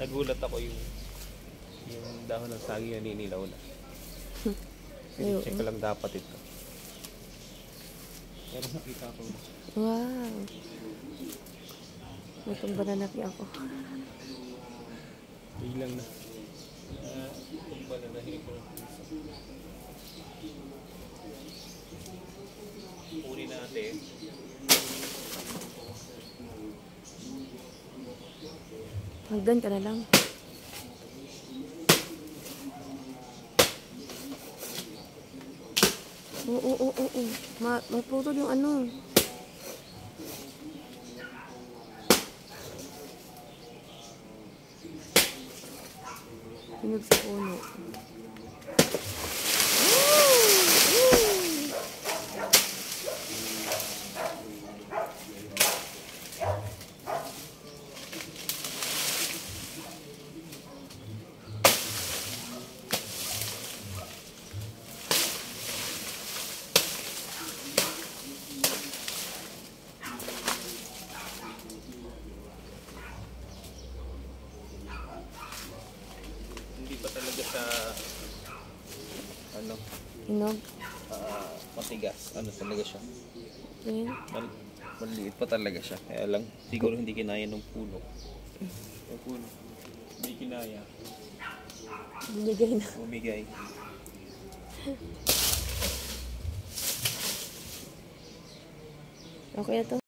nagulat ako yung dahon ng saging na ninilaw na. Check ko lang dapat ito. Pero nakita ko. Wow. Itong bananapi ako. Biglang na. Itong bananapi ko. Kunin natin. Hagdan ka na lang. Oo. Maputol yung ano. Hinog sa puno. Talaga sa ano? Hinog? Matigas. Ano talaga siya? Ayan. Maliit pa talaga siya. Kaya lang, siguro hindi kinaya ng puno. Yung puno. Hindi kinaya. Bumigay na. Bumigay. Okay na to.